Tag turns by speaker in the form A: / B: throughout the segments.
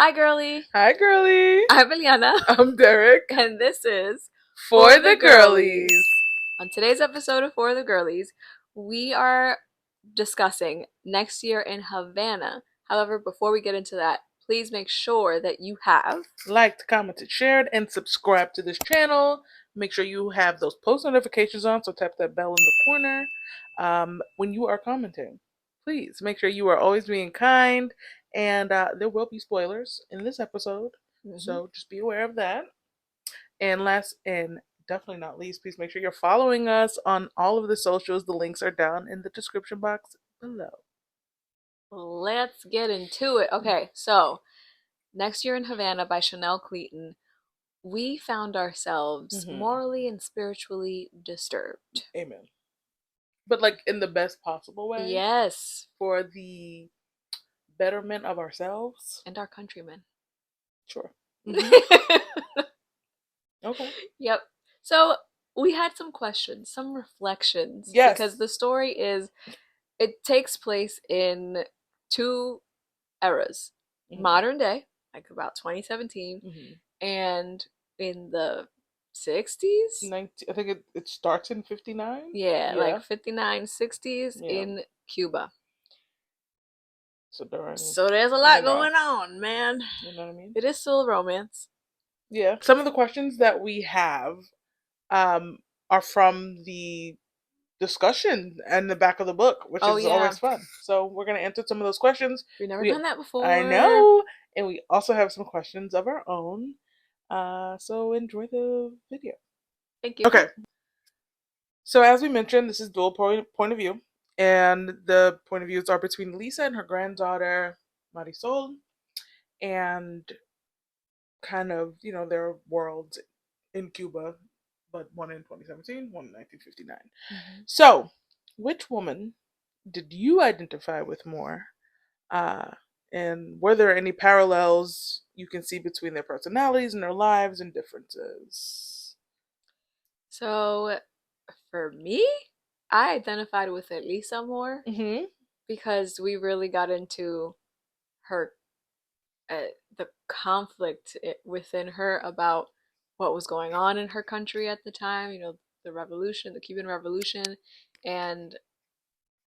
A: Hi, girly.
B: Hi, girly.
A: I'm Eliana,
B: I'm Derek.
A: and this is
B: For the girlies.
A: On today's episode of For the Girlies, we are discussing next year in Havana. However, before we get into that, please make sure that you have
B: Liked, commented, shared, and subscribed to this channel. Make sure you have those post notifications on, so tap that bell in the corner when you are commenting. Please make sure you are always being kind, and there will be spoilers in this episode, so just be aware of that. And last and definitely not least, please make sure you're following us on all of the socials. The links are down in the description box below.
A: Let's get into it. Okay, so Next Year in Havana by Chanel Cleeton, we found ourselves morally and spiritually disturbed.
B: Amen. But like in the best possible way.
A: Yes.
B: For the betterment of ourselves.
A: And our countrymen.
B: Sure.
A: Okay. Yep. So we had some questions, some reflections.
B: Yes.
A: Because the story it takes place in two eras. Modern day, like about 2017, and in the 60s?
B: I think it starts in 59?
A: Yeah, like 59, 60s in Cuba. So there's a lot going on, man.
B: You know what I mean?
A: It is still a romance.
B: Yeah. Some of the questions that we have are from the discussion and the back of the book, which is always fun. So we're going to answer some of those questions.
A: We've never done that before.
B: I know. And we also have some questions of our own. So enjoy the video.
A: Thank you.
B: Okay. So as we mentioned, this is dual point of view. And the point of views are between Elisa and her granddaughter, Marisol. And kind of, their worlds in Cuba, but one in 2017, one in 1959. So, which woman did you identify with more? And were there any parallels you can see between their personalities and their lives and differences?
A: So, for me, I identified with Elisa more because we really got into her, the conflict within her about what was going on in her country at the time, the revolution, the Cuban Revolution, and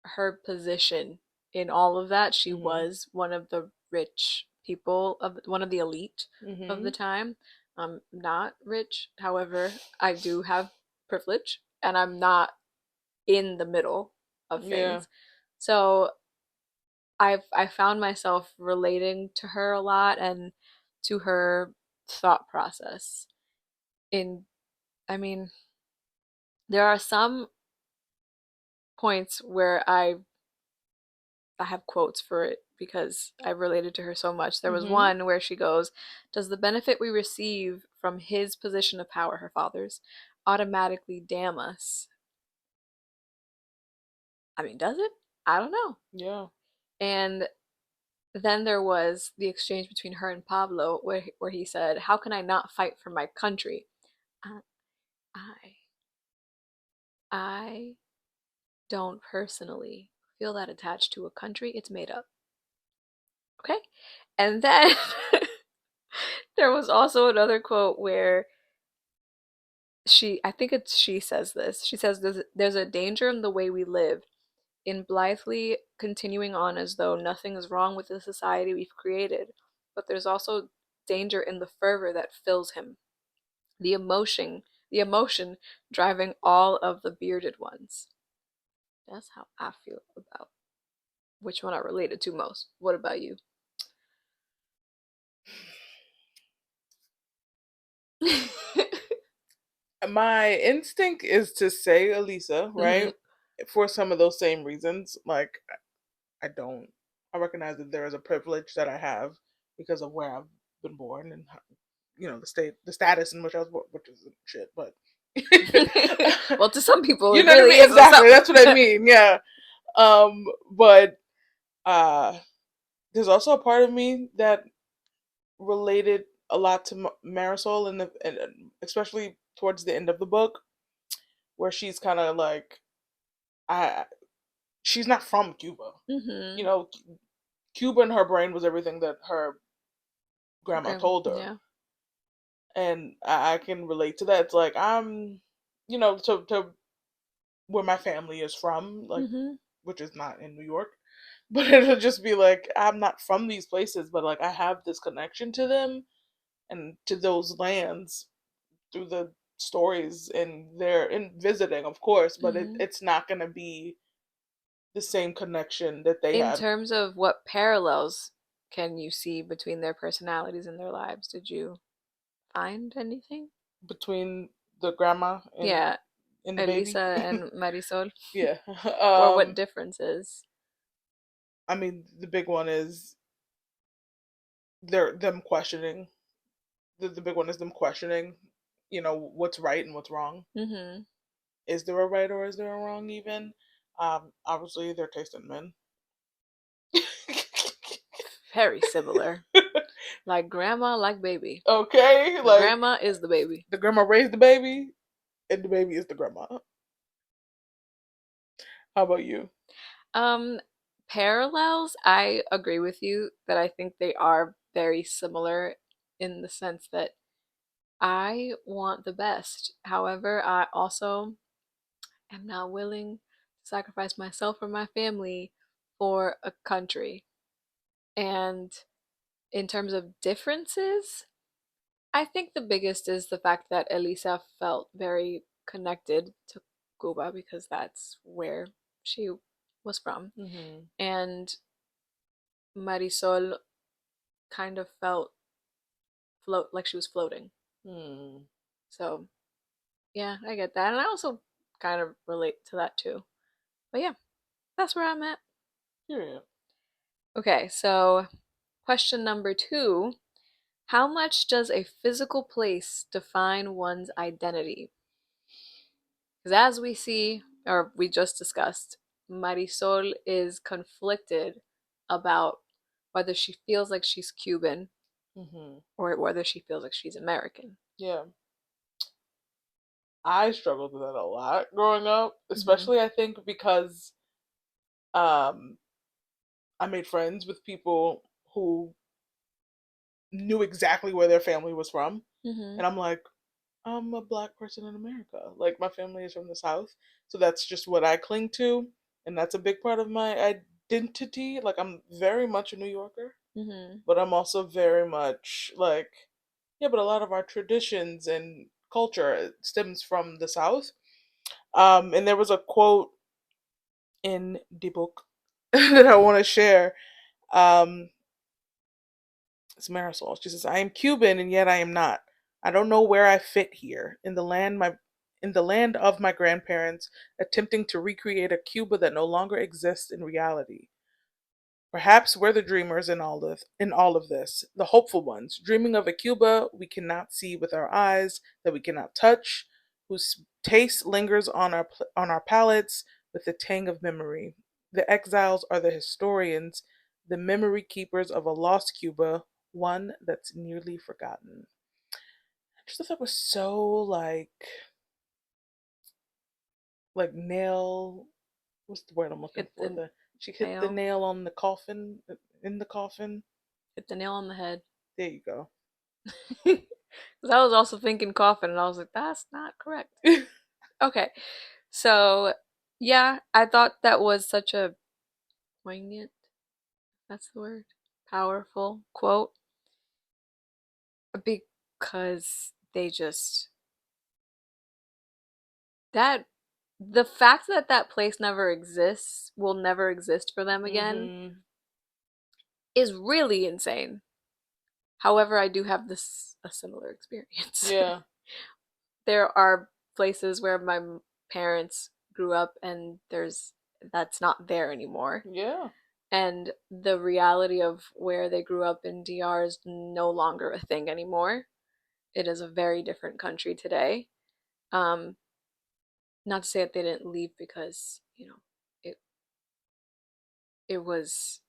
A: her position in all of that. She was one of the rich people of one of the elite of the time. I'm not rich, however, I do have privilege, and I'm not in the middle of things. So I found myself relating to her a lot and to her thought process. I mean, there are some points where I have quotes for it because I related to her so much. There was one where she goes, "Does the benefit we receive from his position of power, her father's, automatically damn us?" I mean, does it? I don't know.
B: Yeah.
A: And then there was the exchange between her and Pablo where he said, "How can I not fight for my country? I I don't personally feel that attached to a country. It's made up." Okay? And then there was also another quote where she says this. She says there's a danger in the way we live, in blithely continuing on as though nothing is wrong with the society we've created, but there's also danger in the fervor that fills him. The emotion driving all of the bearded ones. That's how I feel about which one I related to most. What about you?
B: My instinct is to say Elisa, right? For some of those same reasons. Like, I recognize that there is a privilege that I have because of where I've been born and, the status in which I was born, which is shit, but.
A: Well, to some people,
B: you
A: it
B: know
A: really
B: what I mean?
A: is.
B: Exactly. That's what I mean. Yeah. But there's also a part of me that related a lot to Marisol, and especially towards the end of the book, where she's kind of like, she's not from Cuba. Cuba in her brain was everything that her grandma
A: Okay.
B: told her.
A: Yeah.
B: And I can relate to that. It's like I'm, to where my family is from, like,
A: Mhm.
B: which is not in New York, but it'll just be like I'm not from these places, but like I have this connection to them and to those lands through the stories and they're in visiting, of course, but
A: Mhm.
B: it's not gonna be the same connection that they
A: In
B: had
A: terms of what parallels can you see between their personalities and their lives, did you find anything?
B: between the grandma
A: Yeah,
B: and the
A: Elisa
B: baby.
A: and Marisol,
B: Yeah.
A: or what differences?
B: I mean, the big one is they're them questioning. The big one is them questioning, what's right and what's wrong.
A: Mhm.
B: Is there a right or is there a wrong? Even, obviously, they're tasting men.
A: Very similar. Like grandma, like baby.
B: Okay,
A: The
B: like
A: grandma is the baby.
B: the grandma raised the baby, and the baby is the grandma. How about you?
A: Um, Parallels, I agree with you that I think they are very similar in the sense that I want the best. However, I also am not willing to sacrifice myself or my family for a country. And in terms of differences, I think the biggest is the fact that Elisa felt very connected to Cuba because that's where she was from.
B: Mm-hmm.
A: And Marisol kind of felt like she was floating.
B: Hmm.
A: So, yeah, I get that. And I also kind of relate to that too. But yeah, that's where I'm at.
B: Period.
A: Okay, so question number two. How much does a physical place define one's identity? Because as we see, or we just discussed, Marisol is conflicted about whether she feels like she's Cuban
B: Mm-hmm.
A: or whether she feels like she's American.
B: Yeah, I struggled with that a lot growing up,
A: Mm-hmm.
B: especially I think because um, I made friends with people who knew exactly where their family was from,
A: Mm-hmm.
B: and I'm like, I'm a black person in America. Like my family is from the South, so that's just what I cling to, and that's a big part of my identity. Like I'm very much a New Yorker,
A: Mm-hmm.
B: but I'm also very much like, yeah, but a lot of our traditions and culture stems from the South. And there was a quote in the book that I want to share. Um, it's Marisol. She says, "I am Cuban and yet I am not. I don't know where I fit here in the land of my grandparents, attempting to recreate a Cuba that no longer exists in reality. Perhaps we're the dreamers in all of this, the hopeful ones, dreaming of a Cuba we cannot see with our eyes, that we cannot touch, whose taste lingers on our palates with the tang of memory. The exiles are the historians, the memory keepers of a lost Cuba, one that's nearly forgotten." I just thought that was so nail. What's the word I'm looking
A: Hit
B: for?
A: the
B: The She hit the
A: nail,
B: nail on the coffin, in the coffin.
A: hit the nail on the head.
B: There you go.
A: Because I was also thinking coffin, and I was like, that's not correct. Okay, so yeah, I thought that was such a poignant, that's the word, powerful quote because they just, that, the fact that that place never exists, will never exist for them again,
B: Mhm.
A: is really insane. However, I do have this a similar experience.
B: Yeah.
A: There are places where my parents grew up and there's that's not there anymore.
B: Yeah.
A: And the reality of where they grew up in DR is no longer a thing anymore. It is a very different country today. Um, Not to say that they didn't leave because, it it was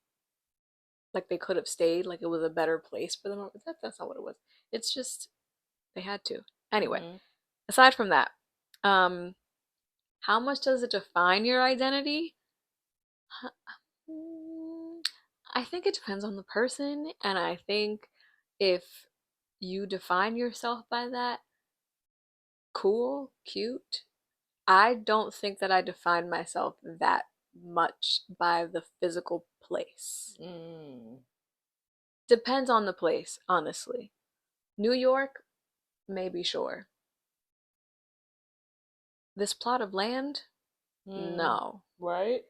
A: like they could have stayed, like it was a better place for them. That's not what it was. It's just they had to. Anyway,
B: Mhm.
A: aside from that, um, how much does it define your identity? Mm, I think it depends on the person, and I think if you define yourself by that, cool, cute. I don't think that I define myself that much by the physical place.
B: Mm.
A: Depends on the place, honestly. New York, maybe sure. This plot of land,
B: Mm.
A: no.
B: Right?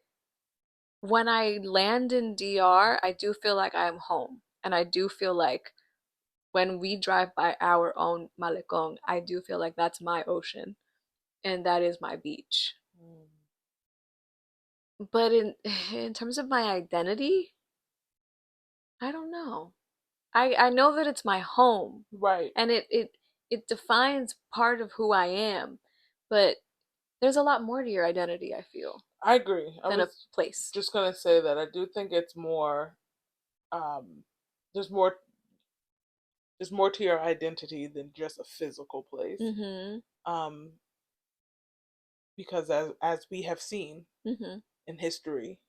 A: When I land in DR, I do feel like I'm home. And I do feel like when we drive by our own malecón, I do feel like that's my ocean and that is my beach.
B: Mm.
A: But in terms of my identity, I don't know. I know that it's my home
B: Right.
A: and it defines part of who I am, but there's a lot more to your identity, I feel,
B: I agree. I
A: than a
B: was
A: place.
B: just gonna say that I do think it's more um there's more there's more to your identity than just a physical place.
A: Mhm.
B: Um because as we have seen
A: Mhm.
B: in history,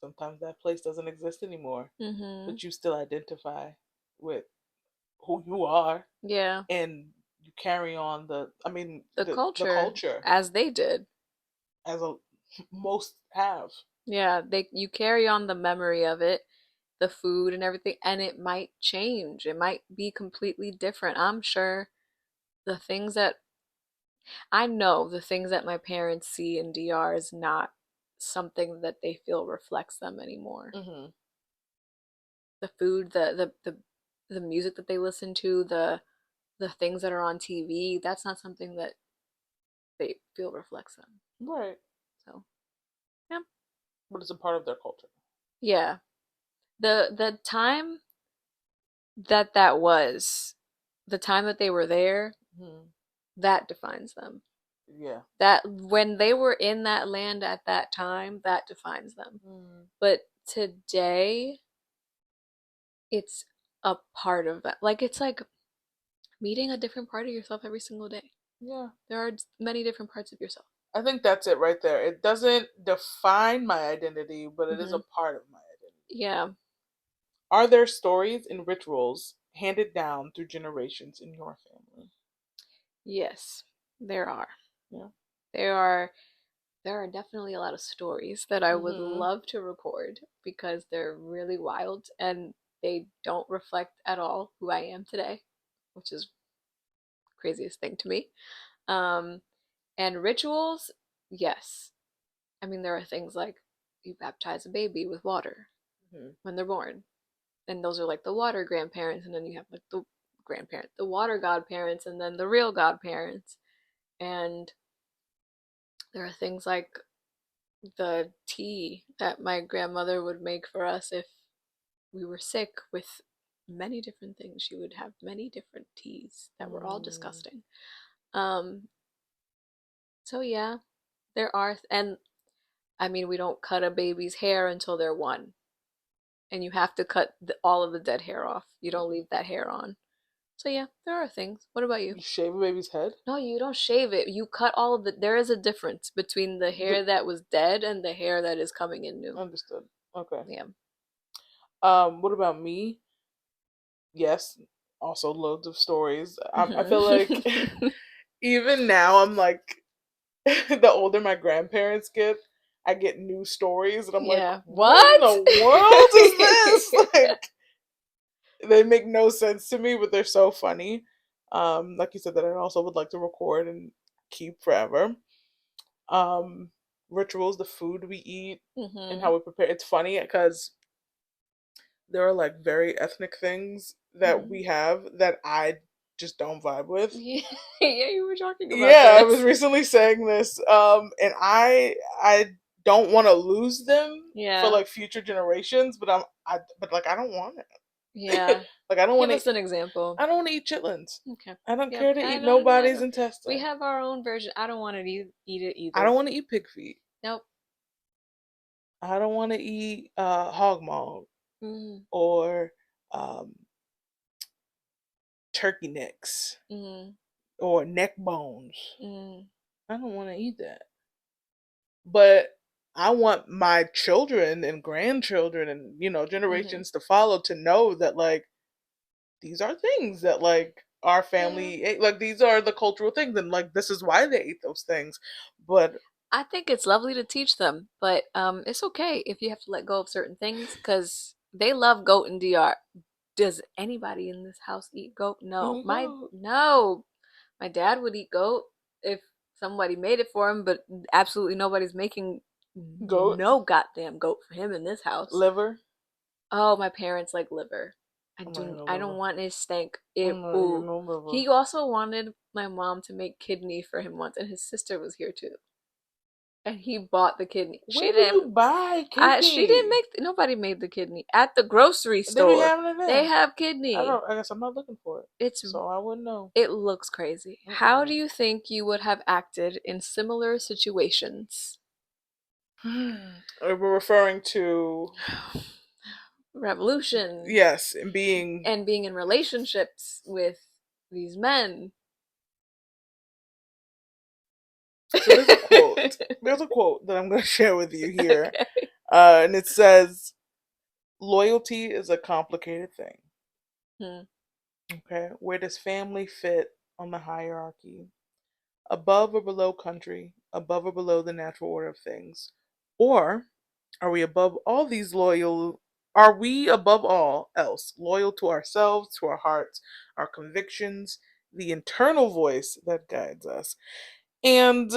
B: sometimes that place doesn't exist anymore,
A: Mhm.
B: but you still identify with who you are,
A: Yeah.
B: and you carry on
A: The
B: the
A: culture
B: culture
A: as they did.
B: as a most have.
A: Yeah, they you carry on the memory of it, the food and everything, and it might change. It might be completely different. I'm sure the things that I know the things that my parents see in DR is not something that they feel reflects them anymore.
B: Hmm.
A: The food, the music that they listen to, the things that are on TV, that's not something that they feel reflects them.
B: Right.
A: So, yeah.
B: But it's a part of their culture.
A: Yeah. The time that was, the time that they were there,
B: Hmm.
A: that defines them.
B: Yeah.
A: That when they were in that land at that time, that defines them.
B: Mm.
A: But today, it's a part of that. Like it's like meeting a different part of yourself every single day.
B: Yeah.
A: There are many different parts of yourself.
B: I think that's it right there. It doesn't define my identity, but it is a
A: Hmm.
B: part of my identity.
A: Yeah.
B: Are there stories and rituals handed down through generations in your family?
A: Yes, there are.
B: Yeah.
A: There are there are definitely a lot of stories that I would
B: Mm-hmm.
A: love to record because they're really wild and they don't reflect at all who I am today, which is the craziest thing to me. Um, and rituals, yes. I mean, there are things like you baptize a baby with water
B: Mm-hmm.
A: when they're born, and those are like the water grandparents, and then you have like the grandparent, the water godparents, and then the real godparents. And there are things like the tea that my grandmother would make for us if we were sick with many different things. She would have many different teas that were all
B: Mm.
A: disgusting. Um, so yeah, there are, and I mean, we don't cut a baby's hair until they're one, and you have to cut all of the dead hair off. You don't leave that hair on. So yeah, there are things. What about you?
B: You shave a baby's head?
A: No, you don't shave it. You cut all of the. There is a difference between the
B: The,
A: hair that was dead and the hair that is coming in new.
B: understood. Okay.
A: Yeah.
B: What about me? Yes, also loads of stories. I feel like
A: Hmm.
B: even now I'm like the older my grandparents get, I get new stories and I'm like,
A: Yeah.
B: what in
A: What?
B: the world is this? Like they make no sense to me, but they're so funny. Like you said, that I also would like to record and keep forever. Um, Rituals, the food we eat and
A: Hmm.
B: how we prepare. It's funny because there are like very ethnic things that
A: Hmm.
B: we have that I just don't vibe with.
A: Yeah. Yeah, you were talking about
B: Yeah, I was
A: this.
B: recently saying this, and I don't want to lose them for
A: Yeah.
B: like future generations, but but like I don't want it.
A: Yeah.
B: Like I don't want
A: Give
B: to.
A: us an example.
B: I don't want to eat chitlins.
A: Okay.
B: I don't
A: Yep.
B: care to
A: I
B: eat
A: know. I
B: nobody's
A: know. We
B: intestine.
A: have our own version. I don't want to eat it
B: I
A: either.
B: don't want to eat pig feet.
A: Nope.
B: I don't want to eat hog maw
A: Mm-hmm.
B: or um, turkey necks
A: Mm-hmm.
B: or neck bones.
A: Mm-hmm.
B: I don't want to eat that. But I want my children and grandchildren and
A: Mm-hmm.
B: generations to follow to know that like these are things that like our
A: Yeah.
B: family ate. Like these are the cultural things, and like this is why they ate those things. But
A: I think it's lovely to teach them, but it's okay if you have to let go of certain things because they love goat and DR. Does anybody in this house eat goat? No. No. My dad would eat goat if somebody made it for him, but absolutely nobody's making
B: goat
A: no goddamn goat for him in this house.
B: liver.
A: Oh, my parents like liver.
B: I'm not gonna
A: I don't
B: liver.
A: want his stank. It
B: I'm not eating
A: ooh.
B: no liver.
A: He also wanted my mom to make kidney for him once, and his sister was here too. And he bought the kidney.
B: Where do you buy
A: She didn't
B: kidney?
A: make nobody made the kidney. At the grocery
B: They be
A: store.
B: having it
A: They
B: there.
A: have
B: I
A: kidney.
B: don't. I guess I'm not looking for it,
A: It's
B: so I wouldn't know.
A: it looks crazy. How do
B: Mm-mm.
A: you think you would have acted in similar situations?
B: We're referring to
A: Revolution
B: yes, and being.
A: and being in relationships with these men.
B: So there's a quote. There's a quote that I'm going to share with you here,
A: Okay.
B: and it says, "Loyalty is a complicated thing.
A: Hmm.
B: Okay, where does family fit on the hierarchy? Above or below country? Above or below the natural order of things? Or are we above all these loyal? Are we above all else loyal to ourselves, to our hearts, our convictions, the internal voice that guides us?" And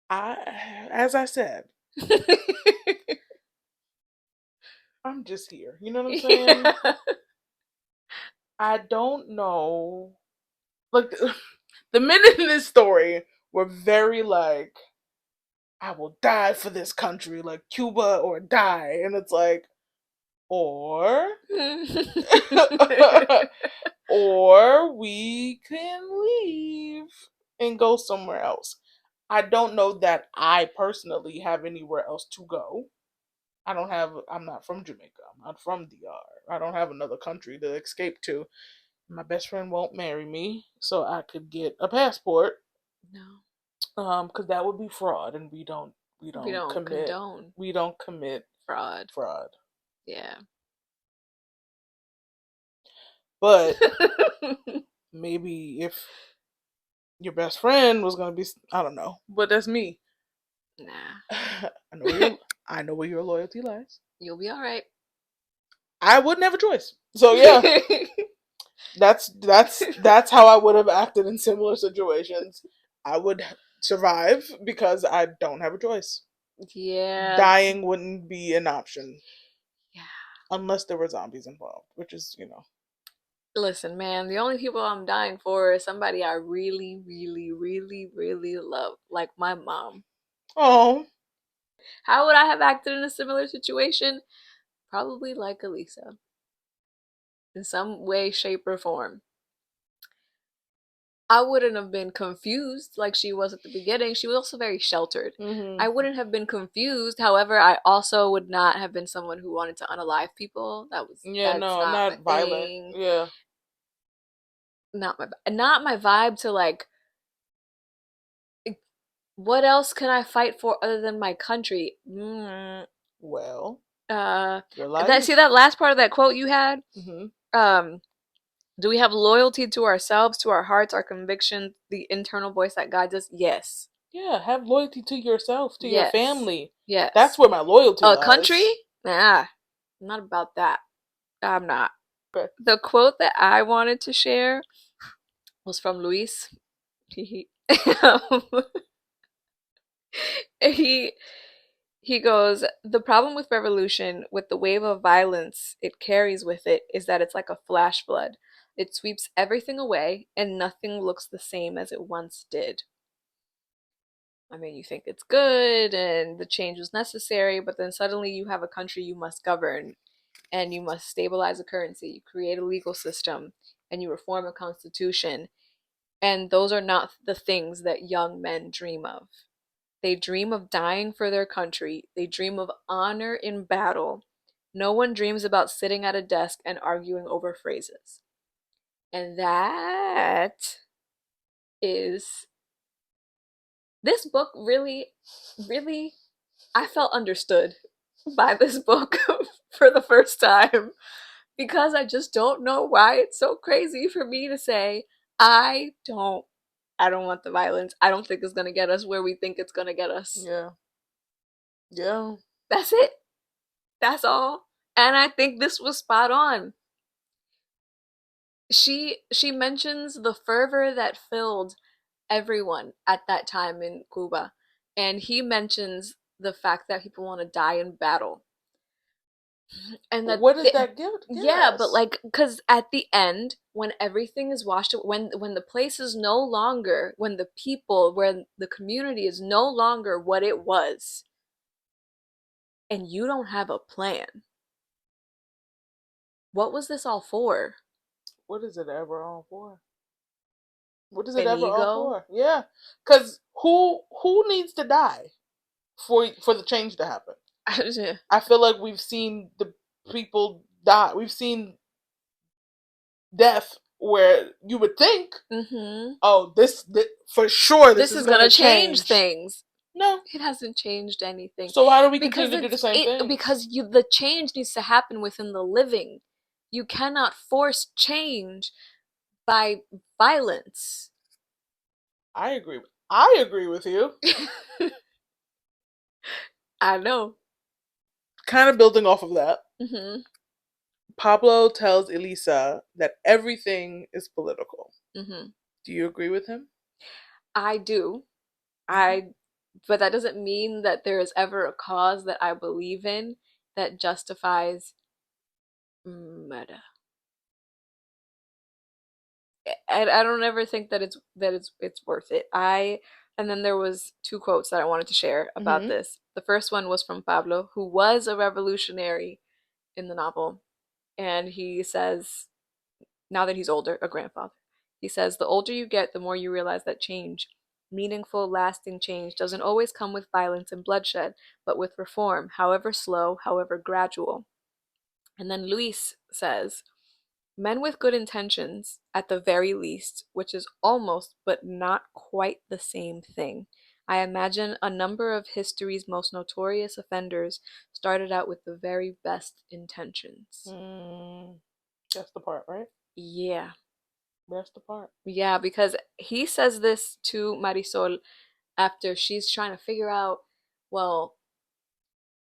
B: as I said, I'm just here. You know what I'm saying?
A: Yeah.
B: I don't know. Like the men in this story were very like, I will die for this country, like Cuba or die, and it's like, or or we can leave and go somewhere else. I don't know that I personally have anywhere else to go. I'm not from Jamaica. I'm not from DR. I don't have another country to escape to. My best friend won't marry me, so I could get a passport.
A: No,
B: Because that would be fraud, and
A: we don't
B: commit
A: condone
B: we don't commit
A: fraud.
B: fraud.
A: Yeah.
B: But maybe if your best friend was gonna be, I don't know, but that's me.
A: Nah.
B: I know where your I know where your loyalty lies.
A: You'll be all right.
B: I wouldn't have a choice. So yeah, that's how I would have acted in similar situations. I would survive because I don't have a choice.
A: Yeah.
B: Dying wouldn't be an option
A: Yeah.
B: unless there were zombies involved, which is,
A: Listen, man, the only people I'm dying for is somebody I really, really, really, really love, like my mom.
B: oh,
A: How would I have acted in a similar situation? Probably like Elisa, in some way, shape, or form. I wouldn't have been confused like she was at the beginning. She was also very sheltered. I
B: hmm,
A: wouldn't have been confused. However, I also would not have been someone who wanted to unalive people.
B: yeah,
A: That's
B: no,
A: not my
B: not violent.
A: thing.
B: Yeah,
A: Not my vibe to like what else can I fight for other than my country?
B: well,
A: Uh
B: your
A: that see
B: life.
A: that last part of that quote you had?
B: Hmm.
A: Um do we have loyalty to ourselves, to our hearts, our convictions, the internal voice that guides us? Yes.
B: Yeah, have loyalty to yourself, to your
A: Yes.
B: family. That's
A: Yes.
B: where my loyalty
A: A country?
B: lies.
A: Nah. I'm not about that. I'm not.
B: Okay.
A: The quote that I wanted to share was from Luis. Um, he he goes, the problem with revolution, with the wave of violence it carries with it, is that it's like a flash flood. It sweeps everything away, and nothing looks the same as it once did. I mean, you think it's good and the change was necessary, but then suddenly you have a country you must govern, and you must stabilize a currency, you create a legal system, and you reform a constitution. And those are not the things that young men dream of. They dream of dying for their country. They dream of honor in battle. No one dreams about sitting at a desk and arguing over phrases. And that is this book really, really, I felt understood. by this book for the first time because I just don't know why it's so crazy for me to say I don't I don't want the violence. I don't think it's going to get us where we think it's going to get us.
B: Yeah. Yeah.
A: That's it. That's all. And I think this was spot on. She mentions the fervor that filled everyone at that time in Cuba. And he mentions the fact that people want to die in battle. And that
B: What does that get
A: yeah, but
B: us?
A: like cuz at the end when everything is washed when the place is no longer when the people when the community is no longer what it was and you don't have a plan. What was this all for?
B: What is it ever all for? What is it
A: An
B: ever all
A: ego?
B: for? Yeah, because who needs to die for the change to happen? I feel like we've seen the people die. We've seen death where you would think,
A: Mm-hmm.
B: oh, this for sure this
A: This
B: is
A: is
B: going
A: gonna
B: to
A: change
B: change.
A: things.
B: No.
A: It hasn't changed anything
B: So why do we continue
A: because
B: to do the
A: it's
B: same
A: it
B: things?
A: because you the change needs to happen within the living. You cannot force change by violence.
B: I agree. I agree with you.
A: I know.
B: Kind of building off of that,
A: Mm-hmm.
B: Pablo tells Elisa that everything is political.
A: Mm-hmm.
B: Do you agree with him?
A: I do.
B: Okay.
A: I, but that doesn't mean that there is ever a cause that I believe in that justifies murder. I don't ever think that it's worth it. I and then there was two quotes that I wanted to share about
B: Mm-hmm.
A: this. The first one was from Pablo, who was a revolutionary in the novel, and he says, now that he's older, a grandfather, he says, the older you get, the more you realize that change, meaningful, lasting change, doesn't always come with violence and bloodshed, but with reform, however slow, however gradual. And then Luis says, men with good intentions, at the very least, which is almost but not quite the same thing. I imagine a number of history's most notorious offenders started out with the very best intentions.
B: Mm, that's the part, right?
A: Yeah.
B: That's the part.
A: Yeah, because he says this to Marisol after she's trying to figure out, well,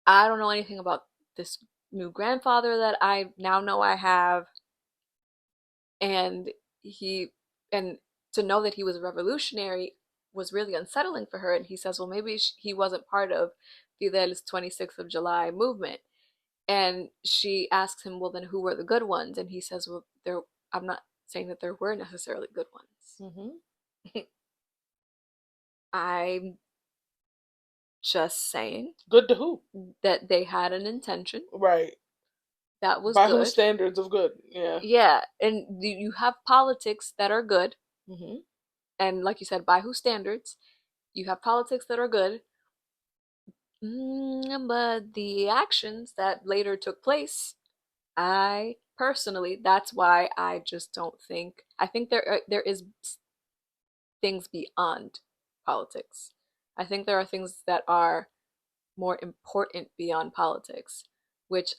A: I don't know anything about this new grandfather that I now know I have. And he and to know that he was a revolutionary was really unsettling for her, and he says, well, maybe he wasn't part of Fidel's 26th of July movement. And she asks him, well, then who were the good ones? And he says, well, there I'm not saying that there were necessarily good ones.
B: Mm-hmm.
A: I'm just saying
B: Good to who?
A: that they had an intention
B: Right.
A: that was
B: By whose
A: good.
B: standards of good? Yeah.
A: Yeah, and you have politics that are good,
B: Mm-hmm.
A: and like you said, by whose standards? You have politics that are good. But the actions that later took place, I personally, that's why I just don't think. I think there is things beyond politics. I think there are things that are more important beyond politics, which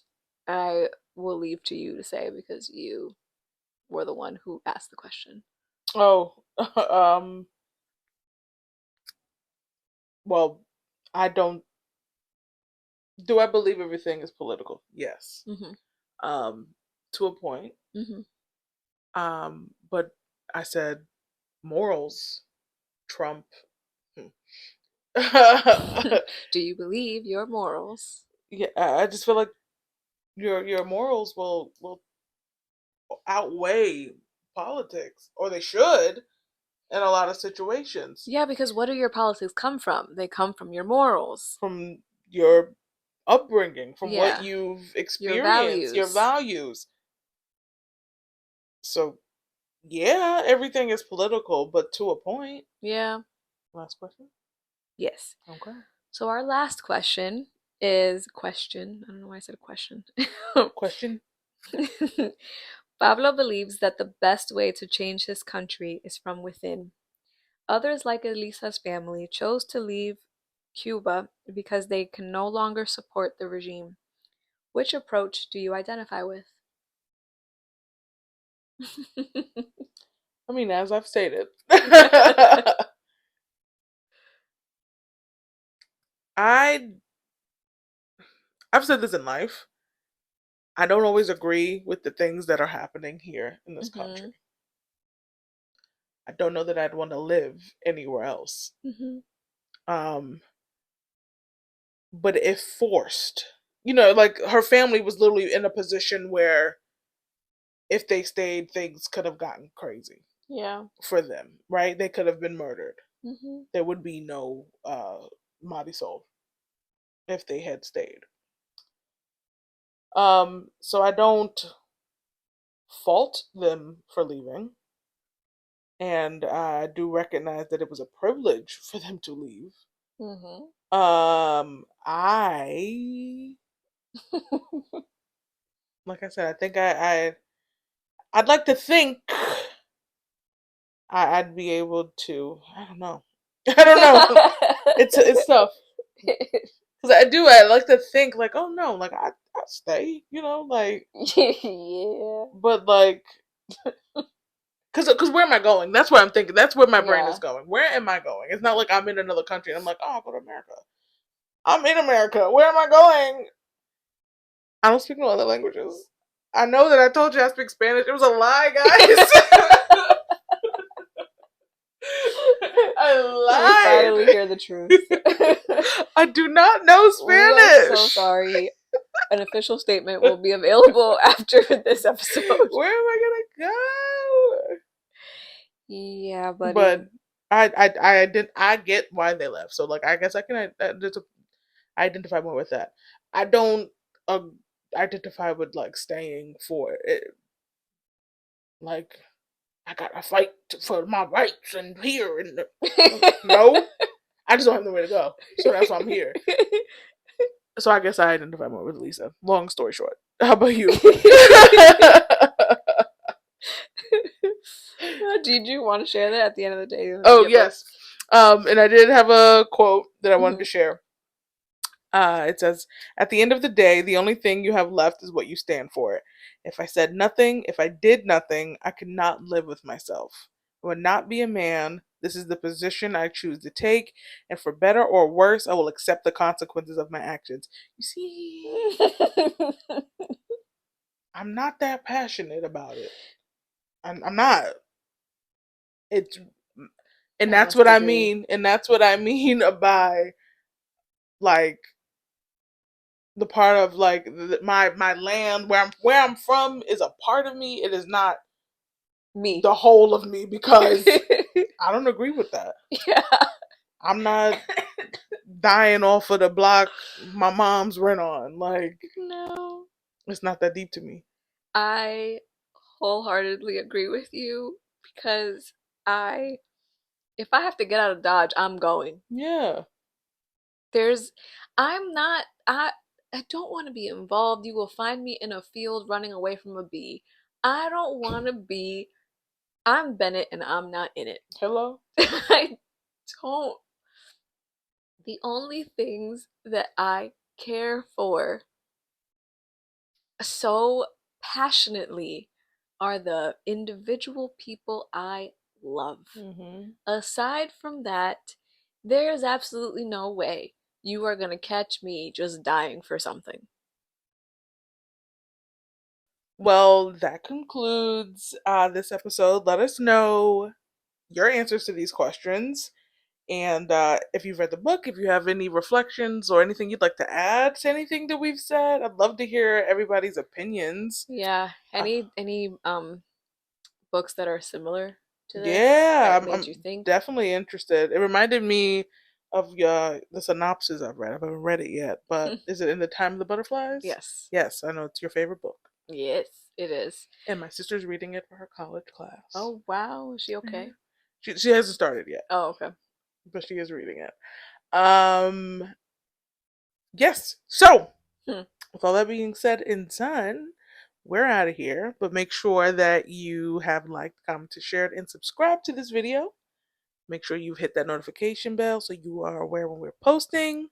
A: I will leave to you to say because you were the one who asked the question.
B: Oh, well, I don't. Do I believe everything is political? Yes.
A: Mm-hmm.
B: Um, to a point.
A: Mm-hmm.
B: But I said morals trump.
A: Do you believe your morals?
B: Yeah, I just feel like your morals will outweigh politics, or they should in a lot of situations.
A: Yeah, because what do your politics come from? They come from your morals.
B: From your upbringing, from what
A: Yeah,
B: you've
A: your
B: experienced, your
A: values.
B: values. So yeah, everything is political, but to a point.
A: Yeah,
B: Last question.
A: yes.
B: Okay.
A: So our last question is question. I don't know why I said question.
B: Question.
A: Pablo believes that the best way to change his country is from within. Others, like Elisa's family, chose to leave Cuba because they can no longer support the regime. Which approach do you identify with?
B: I mean, as I've stated, I I've said this in life. I don't always agree with the things that are happening here in this
A: Mm-hmm.
B: country. I don't know that I'd want to live anywhere else.
A: Mm-hmm.
B: Um, but if forced, like her family was literally in a position where if they stayed, things could have gotten crazy.
A: Yeah.
B: For them, right? They could have been murdered.
A: Mm-hmm.
B: There would be no Marisol if they had stayed. So I don't fault them for leaving, and I do recognize that it was a privilege for them to leave.
A: Mm-hmm.
B: I like I said, I think I'd like to think I'd be able to. I don't know. I don't know. It's tough because I like to think like, oh no, like I stay, like,
A: Yeah.
B: but like, cause where am I going? That's where I'm thinking. That's where my brain is
A: Yeah.
B: going. Where am I going? It's not like I'm in another country and I'm like, oh, I'll go to America. I'm in America. Where am I going? I don't speak no other languages. I know that I told you I speak Spanish. It was a lie, guys.
A: We
B: I
A: finally
B: lied.
A: hear the truth.
B: I do not know
A: We are so
B: Spanish.
A: sorry. An official statement will be available after this episode.
B: Where am I gonna go?
A: Yeah, buddy.
B: But I didn't. I get why they left. So like, I guess I can identify more with that. I don't uh, identify with like staying for it. Like I gotta fight for my rights and here and no, I just don't have nowhere to go. So that's why I'm here. So I guess I identify more with Lisa. Long story short, how about you?
A: Did you want to share that at the end of the day?
B: Oh
A: Give
B: yes, and I did have a quote that I wanted to
A: Mhm.
B: share. It says, "At the end of the day, the only thing you have left is what you stand for. If I said nothing, if I did nothing, I could not live with myself. I would not be a man. This is the position I choose to take, and for better or worse, I will accept the consequences of my actions." You see, I'm not that passionate about it. I'm not. It's, and
A: I
B: that's
A: must
B: what I
A: agree.
B: mean. And that's what I mean by like the part of like my land where I'm from is a part of me. It is not
A: Me.
B: the whole of me because I don't agree with that.
A: Yeah.
B: I'm not dying off of the block my mom's rent on. Like
A: No.
B: it's not that deep to me.
A: I wholeheartedly agree with you because I if I have to get out of Dodge, I'm going.
B: Yeah.
A: There's I'm not I don't want to be involved. You will find me in a field running away from a bee. I don't want to be I'm Bennett and I'm not in it.
B: Hello.
A: I don't. The only things that I care for so passionately are the individual people I love.
B: Hmm.
A: Aside from that, there is absolutely no way you are going to catch me just dying for something.
B: Well, that concludes this episode. Let us know your answers to these questions. And if you've read the book, if you have any reflections or anything you'd like to add to anything that we've said, I'd love to hear everybody's opinions.
A: Yeah,
B: Uh,
A: any books that are similar to this
B: yeah,
A: that
B: I'm
A: made you think?
B: definitely interested. It reminded me of the synopsis I've read. I haven't read it yet, but is it In the Time of the Butterflies?
A: Yes.
B: Yes, I know it's your favorite book.
A: Yes, it is.
B: And my sister's reading it for her college class.
A: Oh wow, is she
B: Yeah.
A: okay?
B: She hasn't started yet,
A: Oh, okay.
B: but she is reading it. Yes. So,
A: Hmm.
B: with all that being said and done, we're out of here. But make sure that you have liked, commented, shared, and subscribed to this video. Make sure you hit that notification bell so you are aware when we're posting.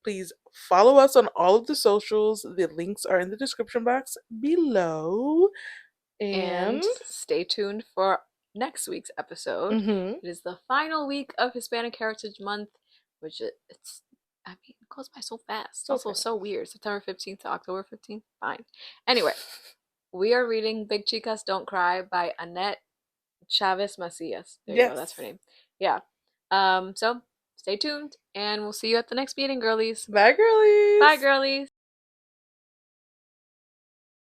B: Please follow us on all of the socials. The links are in the description box below. And
A: And stay tuned for next week's episode.
B: mhm.
A: It is the final week of Hispanic Heritage Month, which it's I mean, it goes by so fast.
B: So
A: Also, so weird. September 15th to October 15th. Fine. Anyway, we are reading Big Chicas Don't Cry by Annette Chavez Macias. There you go. That's her
B: Yes.
A: name. Yeah. So stay tuned, and we'll see you at the next meeting, girlies.
B: Bye,
A: Bye,
B: girlies.
A: girlies.